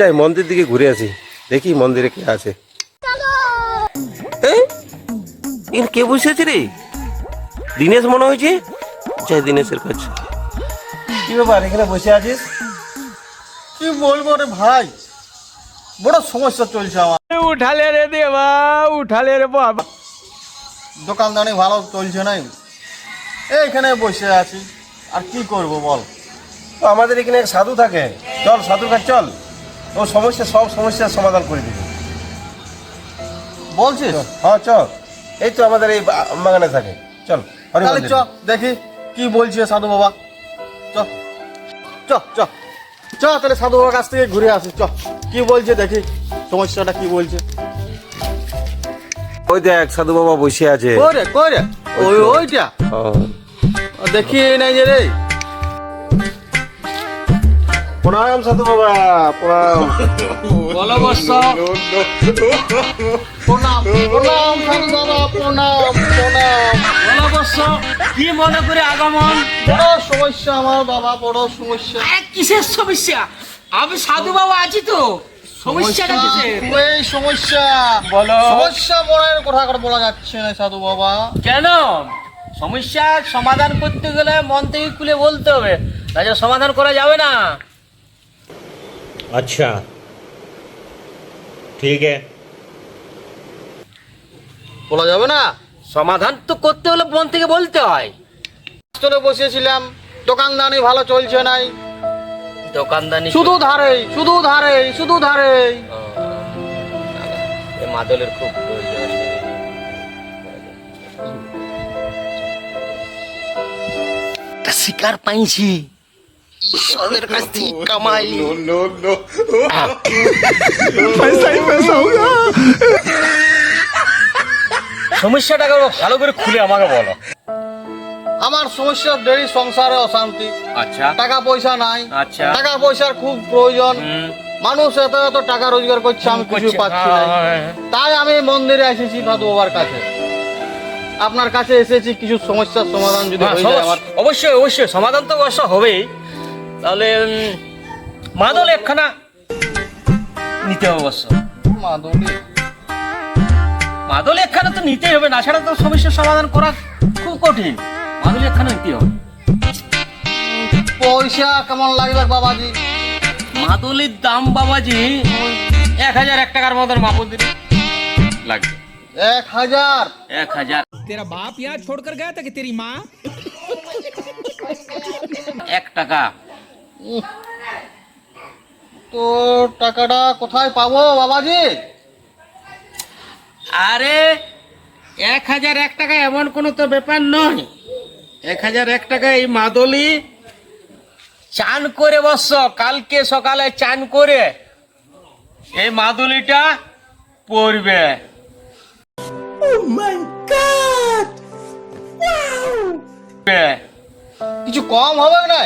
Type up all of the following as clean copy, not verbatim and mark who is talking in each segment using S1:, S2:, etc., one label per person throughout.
S1: যাই মন্দির দিকে ঘুরে আসি, দেখি মন্দিরে কে আছে। এখানে কে বসে আছে রে? দিনেশ মনে হয়েছে। যাই দিনেশের কাছে। কি ব্যাপার এখানে বসে আছিস?
S2: কি বলবো রে ভাই, বড় সমস্যা চলছে আমার।
S3: উঠালে রে দেবা, উঠালে রে বাবা।
S2: দোকানদানি ভালো চলছে নাই, এইখানে বসে আছি, আর কি করব বল।
S1: তো আমাদের এখানে এক সাধু থাকে, চল সাধুর কাছে চল, ও সব সমস্যার সমাধান করে দিবে।
S2: বলছিস?
S1: হ্যাঁ চল, এই তো আমাদের এই বাগানে থাকে, চল।
S2: তাহলে চ দেখি কি বলছে সাধু বাবা। চ চ চ চ তাহলে সাধু বাবার কাছ থেকে ঘুরে আসি। চ কি বলছে দেখি, সমস্যাটা কি বলছে।
S1: ওই দেখ সাধু বাবা বসে আছে।
S2: কই রে ওইটা দেখি নাই যে রে।
S1: প্রণাম সাধু বাবা, প্রণাম।
S3: বলো বৎস।
S2: প্রণাম প্রণাম সাধু বাবা, প্রণাম প্রণাম।
S3: বলো বৎস, কি মনে করে আগমন?
S2: বড় সমস্যা আমার বাবা, বড় সমস্যা।
S3: কিসের সমস্যা? আমি সাধু বাবা আছি তো, সমস্যাটা কিসের?
S2: এই সমস্যা
S3: বলো।
S2: সমস্যা মনের কথা করে বলা যাচ্ছে না সাধু বাবা।
S3: কেন? সমস্যার সমাধান করতে গেলে মন থেকে খুলে বলতে হবে, তাহলে সমাধান করা যাবে না।
S4: अच्छा ठीक है।
S2: বলা যাবে না?
S3: সমাধান তো করতে হলে মন থেকে বলতে হয়।
S2: চলে বসেছিলাম, দোকানদানি ভালো চলছে নাই,
S3: দোকানদানি
S2: শুধু ধারে।
S3: এ মাদলের খুব প্রয়োজন। একটা শিকার পাইছি, ঈশ্বরের কাছ থেকে কামাই। সমস্যাটাকে ভালো করে খুলে আমাকে বলো।
S2: আমার সমস্যা দেরি, সংসারে অশান্তি,
S3: আচ্ছা
S2: টাকা পয়সা নাই।
S3: আচ্ছা।
S2: টাকা পয়সার খুব প্রয়োজন, মানুষ এত এত টাকা রোজগার করছে, আমি কিছু পাচ্ছি না। তাই আমি মন্দিরে এসেছি সাধু বাবার কাছে, আপনার কাছে এসেছি কিছু সমস্যার সমাধান যদি হয়ে যায় আমার।
S3: অবশ্যই অবশ্যই সমাধান তো অবশ্য হবেই। তাহলে মাদল একখানা নিতে হবে অবশ্য। মাদল একখানা তো নিতেই হবে, না ছাড়া তো সমস্যার সমাধান করা খুব কঠিন। মাদল একখানা নিতেই হবে।
S2: পয়সা কেমন লাগবে বাবাজি?
S3: মাদলের দাম বাবাজি 1001 টাকার মতন মাপুদিন লাগবে।
S2: 1000?
S3: 1000।
S5: तेरा बाप यहाँ छोड़कर गया था कि तेरी माँ?
S3: 1 টাকা।
S2: তো টাকাটা কোথায় পাবো বাবাজি?
S3: আরে 1001 টাকা এমন কোনো তো ব্যাপার নয়। 1001 টাকা এই মাদলি চান করে বসছ, কালকে সকালে চান করে এই মাদুলিটা পড়বে।
S2: কিছু কম হবে না?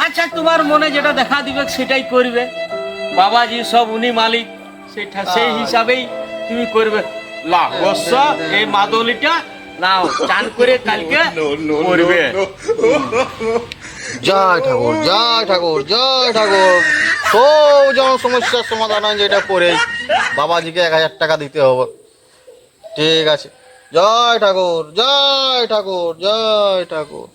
S3: আচ্ছা তোমার মনে যেটা দেখা দিবে সেটাই করবে। বাবাজি সব উনি মালিক, সেটা সেই হিসাবেই তুমি করবে। লা বৎস, এই মাদলিটা নাও, চান করে কালকে পড়বে।
S2: জয় ঠাকুর, জয় ঠাকুর, জয় ঠাকুর। সব যেমন সমস্যার সমাধান হয়, যেটা করে বাবাজিকে 1000 টাকা দিতে হবে। ঠিক আছে, জয় ঠাকুর, জয় ঠাকুর, জয় ঠাকুর।